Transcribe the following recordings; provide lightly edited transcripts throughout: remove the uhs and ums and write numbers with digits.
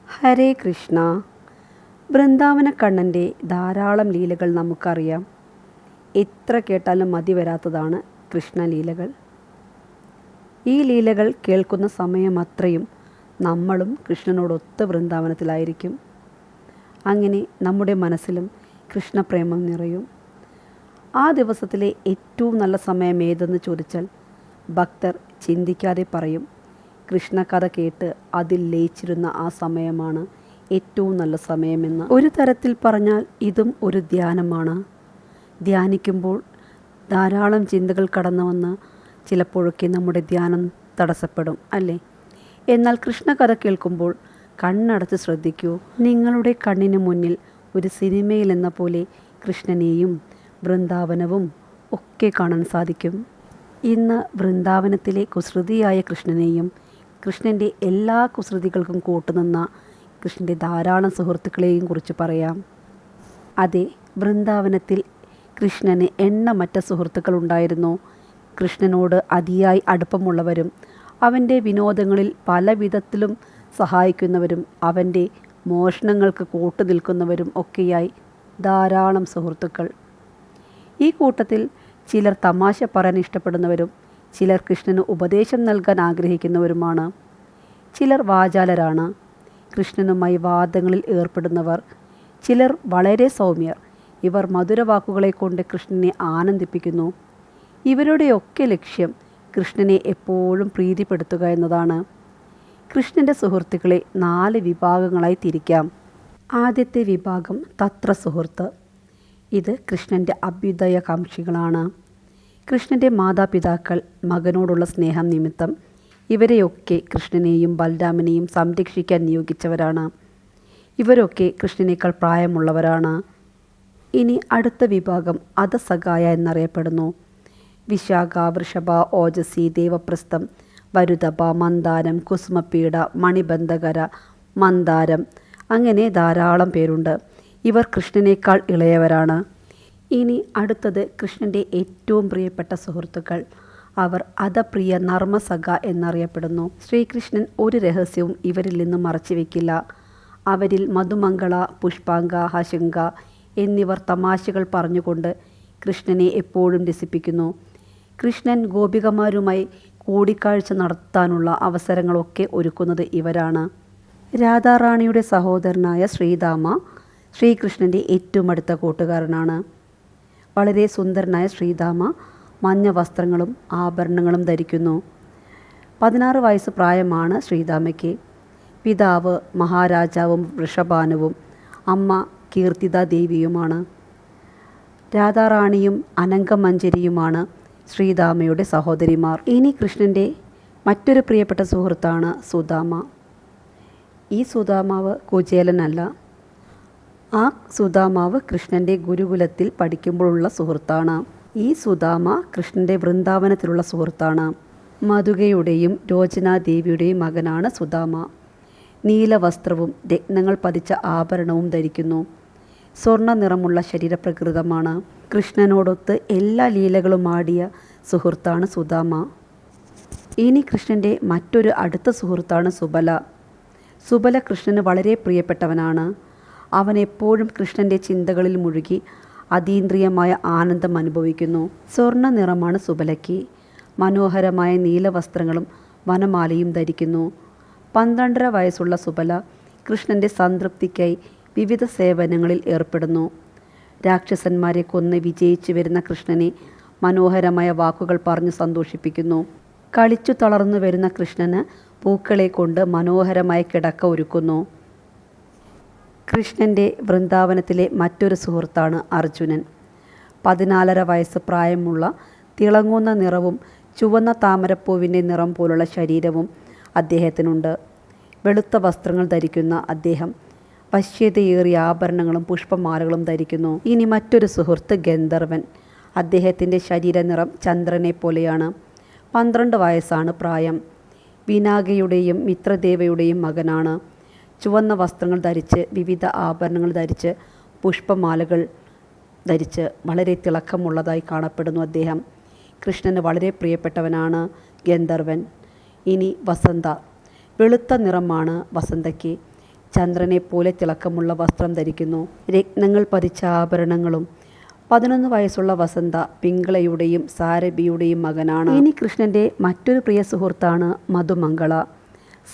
ഹരേ കൃഷ്ണ. വൃന്ദാവന കണ്ണൻ്റെ ധാരാളം ലീലകൾ നമുക്കറിയാം. എത്ര കേട്ടാലും മതി വരാത്തതാണ് കൃഷ്ണലീലകൾ. ഈ ലീലകൾ കേൾക്കുന്ന സമയമത്രയും നമ്മളും കൃഷ്ണനോടൊത്ത് വൃന്ദാവനത്തിലായിരിക്കും. അങ്ങനെ നമ്മുടെ മനസ്സിലും കൃഷ്ണപ്രേമം നിറയും. ആ ദിവസത്തിലെ ഏറ്റവും നല്ല സമയം ഏതെന്ന് ചോദിച്ചാൽ ഭക്തർ ചിന്തിക്കാതെ പറയും, കൃഷ്ണകഥ കേട്ട് അതിൽ ലയിച്ചിരുന്ന ആ സമയമാണ് ഏറ്റവും നല്ല സമയമെന്ന്. ഒരു തരത്തിൽ പറഞ്ഞാൽ ഇതും ഒരു ധ്യാനമാണ്. ധ്യാനിക്കുമ്പോൾ ധാരാളം ചിന്തകൾ കടന്നു വന്ന് ചിലപ്പോഴൊക്കെ നമ്മുടെ ധ്യാനം തടസ്സപ്പെടും, അല്ലേ? എന്നാൽ കൃഷ്ണകഥ കേൾക്കുമ്പോൾ കണ്ണടച്ച് ശ്രദ്ധിക്കൂ. നിങ്ങളുടെ കണ്ണിന് മുന്നിൽ ഒരു സിനിമയിൽ എന്ന പോലെ കൃഷ്ണനെയും വൃന്ദാവനവും ഒക്കെ കാണാൻ സാധിക്കും. ഇന്ന് വൃന്ദാവനത്തിലെ കുസൃതിയായ കൃഷ്ണനെയും കൃഷ്ണൻ്റെ എല്ലാ കുസൃതികൾക്കും കൂട്ടുനിന്ന കൃഷ്ണൻ്റെ ധാരാളം സുഹൃത്തുക്കളെയും കുറിച്ച് പറയാം. അതെ, വൃന്ദാവനത്തിൽ കൃഷ്ണന് എണ്ണമറ്റ സുഹൃത്തുക്കളുണ്ടായിരുന്നു. കൃഷ്ണനോട് അതിയായി അടുപ്പമുള്ളവരും അവൻ്റെ വിനോദങ്ങളിൽ പല വിധത്തിലും സഹായിക്കുന്നവരും അവൻ്റെ മോഷണങ്ങൾക്ക് കൂട്ടുനിൽക്കുന്നവരും ഒക്കെയായി ധാരാളം സുഹൃത്തുക്കൾ. ഈ കൂട്ടത്തിൽ ചിലർ തമാശ പറയാൻ ഇഷ്ടപ്പെടുന്നവരും ചിലർ കൃഷ്ണന് ഉപദേശം നൽകാൻ ആഗ്രഹിക്കുന്നവരുമാണ്. ചിലർ വാചാലരാണ്, കൃഷ്ണനുമായി വാദങ്ങളിൽ ഏർപ്പെടുന്നവർ. ചിലർ വളരെ സൗമ്യർ, ഇവർ മധുരവാക്കുകളെ കൊണ്ട് കൃഷ്ണനെ ആനന്ദിപ്പിക്കുന്നു. ഇവരുടെയൊക്കെ ലക്ഷ്യം കൃഷ്ണനെ എപ്പോഴും പ്രീതിപ്പെടുത്തുക എന്നതാണ്. കൃഷ്ണൻ്റെ സുഹൃത്തുക്കളെ 4 വിഭാഗങ്ങളായി തിരിക്കാം. ആദ്യത്തെ വിഭാഗം തത്ര സുഹൃത്ത്. ഇത് കൃഷ്ണൻ്റെ അഭ്യുദയകാംക്ഷികളാണ്. കൃഷ്ണൻ്റെ മാതാപിതാക്കൾ മകനോടുള്ള സ്നേഹം നിമിത്തം ഇവരെയൊക്കെ കൃഷ്ണനെയും ബലരാമനെയും സംരക്ഷിക്കാൻ നിയോഗിച്ചവരാണ്. ഇവരൊക്കെ കൃഷ്ണനേക്കാൾ പ്രായമുള്ളവരാണ്. ഇനി അടുത്ത വിഭാഗം അധസഖായ എന്നറിയപ്പെടുന്നു. വിശാഖ, വൃഷഭ, ഓജസി, ദേവപ്രസ്ഥം, വരുതഭ, മന്ദാരം, കുസുമപീഠ, മണിബന്ധകര, മന്ദാരം, അങ്ങനെ ധാരാളം പേരുണ്ട്. ഇവർ കൃഷ്ണനേക്കാൾ ഇളയവരാണ്. ഇനി അടുത്തത് കൃഷ്ണൻ്റെ ഏറ്റവും പ്രിയപ്പെട്ട സുഹൃത്തുക്കൾ. അവർ അധപ്രിയ നർമ്മസഖ എന്നറിയപ്പെടുന്നു. ശ്രീകൃഷ്ണൻ ഒരു രഹസ്യവും ഇവരിൽ നിന്നും മറച്ചു വയ്ക്കില്ല. അവരിൽ മധുമംഗള, പുഷ്പാംഗ, ഹശങ്ക എന്നിവർ തമാശകൾ പറഞ്ഞുകൊണ്ട് കൃഷ്ണനെ എപ്പോഴും രസിപ്പിക്കുന്നു. കൃഷ്ണൻ ഗോപികമാരുമായി കൂടിക്കാഴ്ച നടത്താനുള്ള അവസരങ്ങളൊക്കെ ഒരുക്കുന്നത് ഇവരാണ്. രാധാറാണിയുടെ സഹോദരനായ ശ്രീദാമ ശ്രീകൃഷ്ണൻ്റെ ഏറ്റവും അടുത്ത കൂട്ടുകാരനാണ്. വളരെ സുന്ദരനായ ശ്രീദാമ മഞ്ഞ വസ്ത്രങ്ങളും ആഭരണങ്ങളും ധരിക്കുന്നു. 16 വയസ്സ് പ്രായമാണ് ശ്രീദാമയ്ക്ക്. പിതാവ് മഹാരാജാവും വൃഷഭാനുവും അമ്മ കീർത്തിദാ ദേവിയുമാണ്. രാധാറാണിയും അനങ്കമഞ്ജരിയുമാണ് ശ്രീദാമയുടെ സഹോദരിമാർ. ഇനി കൃഷ്ണൻ്റെ മറ്റൊരു പ്രിയപ്പെട്ട സുഹൃത്താണ് സുദാമ. ഈ സുദാമാവ് കുചേലനല്ല. ആ സുദാമാവ് കൃഷ്ണൻ്റെ ഗുരുകുലത്തിൽ പഠിക്കുമ്പോഴുള്ള സുഹൃത്താണ്. ഈ സുദാമ കൃഷ്ണൻ്റെ വൃന്ദാവനത്തിലുള്ള സുഹൃത്താണ്. മധുകയുടെയും രോചനാദേവിയുടെയും മകനാണ് സുദാമ. നീലവസ്ത്രവും രത്നങ്ങൾ പതിച്ച ആഭരണവും ധരിക്കുന്നു. സ്വർണ്ണ നിറമുള്ള ശരീരപ്രകൃതമാണ്. കൃഷ്ണനോടൊത്ത് എല്ലാ ലീലകളും ആടിയ സുഹൃത്താണ് സുദാമ. ഇനി കൃഷ്ണൻ്റെ മറ്റൊരു അടുത്ത സുഹൃത്താണ് സുബല. സുബല കൃഷ്ണന് വളരെ പ്രിയപ്പെട്ടവനാണ്. അവൻ എപ്പോഴും കൃഷ്ണൻ്റെ ചിന്തകളിൽ മുഴുകി അതീന്ദ്രിയമായ ആനന്ദം അനുഭവിക്കുന്നു. സ്വർണ്ണ നിറമാണ് സുബലയ്ക്ക്. മനോഹരമായ നീലവസ്ത്രങ്ങളും വനമാലയും ധരിക്കുന്നു. 12.5 വയസ്സുള്ള സുബല കൃഷ്ണൻ്റെ സംതൃപ്തിക്കായി വിവിധ സേവനങ്ങളിൽ ഏർപ്പെടുന്നു. രാക്ഷസന്മാരെ കൊന്ന് വിജയിച്ചു വരുന്ന കൃഷ്ണനെ മനോഹരമായ വാക്കുകൾ പറഞ്ഞു സന്തോഷിപ്പിക്കുന്നു. കളിച്ചു തളർന്നു വരുന്ന കൃഷ്ണന് പൂക്കളെ കൊണ്ട് മനോഹരമായ കിടക്ക ഒരുക്കുന്നു. കൃഷ്ണൻ്റെ വൃന്ദാവനത്തിലെ മറ്റൊരു സുഹൃത്താണ് അർജുനൻ. 14.5 വയസ്സ് പ്രായമുള്ള തിളങ്ങുന്ന നിറവും ചുവന്ന താമരപ്പൂവിൻ്റെ നിറം പോലുള്ള ശരീരവും അദ്ദേഹത്തിനുണ്ട്. വെളുത്ത വസ്ത്രങ്ങൾ ധരിക്കുന്ന അദ്ദേഹം വശ്യതയേറിയ ആഭരണങ്ങളും പുഷ്പമാലകളും ധരിക്കുന്നു. ഇനി മറ്റൊരു സുഹൃത്ത് ഗന്ധർവൻ. അദ്ദേഹത്തിൻ്റെ ശരീരനിറം ചന്ദ്രനെ പോലെയാണ്. 12 വയസ്സാണ് പ്രായം. വിനാഗയുടെയും മിത്രദേവയുടെയും മകനാണ്. ചുവന്ന വസ്ത്രങ്ങൾ ധരിച്ച് വിവിധ ആഭരണങ്ങൾ ധരിച്ച് പുഷ്പമാലകൾ ധരിച്ച് വളരെ തിളക്കമുള്ളതായി കാണപ്പെടുന്നു അദ്ദേഹം. കൃഷ്ണന് വളരെ പ്രിയപ്പെട്ടവനാണ് ഗന്ധർവൻ. ഇനി വസന്ത. വെളുത്ത നിറമാണ് വസന്തയ്ക്ക്. ചന്ദ്രനെപ്പോലെ തിളക്കമുള്ള വസ്ത്രം ധരിക്കുന്നു. രത്നങ്ങൾ പതിച്ച ആഭരണങ്ങളും. 11 വയസ്സുള്ള വസന്ത പിങ്കളയുടെയും സാരഭിയുടെയും മകനാണ്. ഇനി കൃഷ്ണൻ്റെ മറ്റൊരു പ്രിയ സുഹൃത്താണ് മധുമംഗള.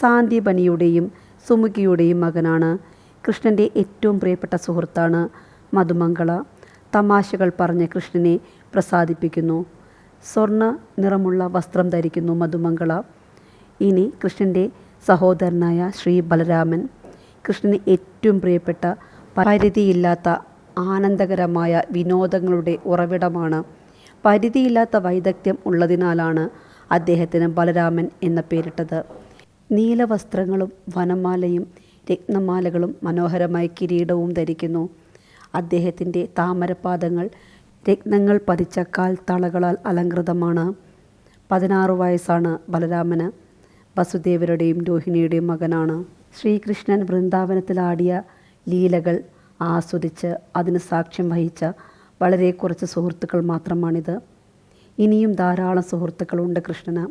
സാന്ദീപനിയുടെയും സുമുഖിയുടെയും മകനാണ്. കൃഷ്ണൻ്റെ ഏറ്റവും പ്രിയപ്പെട്ട സുഹൃത്താണ് മധുമംഗള. തമാശകൾ പറഞ്ഞ് കൃഷ്ണനെ പ്രസാദിപ്പിക്കുന്നു. സ്വർണ്ണ നിറമുള്ള വസ്ത്രം ധരിക്കുന്നു മധുമംഗള. ഇനി കൃഷ്ണൻ്റെ സഹോദരനായ ശ്രീ ബലരാമൻ. കൃഷ്ണന് ഏറ്റവും പ്രിയപ്പെട്ട പരിധിയില്ലാത്ത ആനന്ദകരമായ വിനോദങ്ങളുടെ ഉറവിടമാണ്. പരിധിയില്ലാത്ത വൈദഗ്ധ്യം ഉള്ളതിനാലാണ് അദ്ദേഹത്തിന് ബലരാമൻ എന്ന പേരിട്ടത്. നീലവസ്ത്രങ്ങളും വനമാലയും രത്നമാലകളും മനോഹരമായ കിരീടവും ധരിക്കുന്നു. അദ്ദേഹത്തിൻ്റെ താമരപാദങ്ങൾ രത്നങ്ങൾ പതിച്ച കാൽത്തളകളാൽ അലങ്കൃതമാണ്. 16 വയസ്സാണ് ബലരാമന്. വസുദേവരുടെയും രോഹിണിയുടെയും മകനാണ്. ശ്രീകൃഷ്ണൻ വൃന്ദാവനത്തിലാടിയ ലീലകൾ ആസ്വദിച്ച് അതിന് സാക്ഷ്യം വഹിച്ച വളരെ കുറച്ച് സുഹൃത്തുക്കൾ മാത്രമാണിത്. ഇനിയും ധാരാളം സുഹൃത്തുക്കളുണ്ട് കൃഷ്ണന്.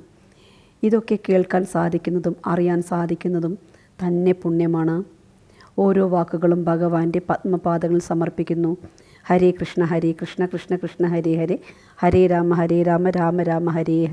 ഇതൊക്കെ കേൾക്കാൻ സാധിക്കുന്നതും അറിയാൻ സാധിക്കുന്നതും തന്നെ പുണ്യമാണ്. ഓരോ വാക്കുകളും ഭഗവാന്റെ പത്മപാദങ്ങളിൽ സമർപ്പിക്കുന്നു. ഹരേ കൃഷ്ണ കൃഷ്ണ കൃഷ്ണ ഹരേ ഹരേ, ഹരേ രാമ രാമ രാമ ഹരേ ഹരേ.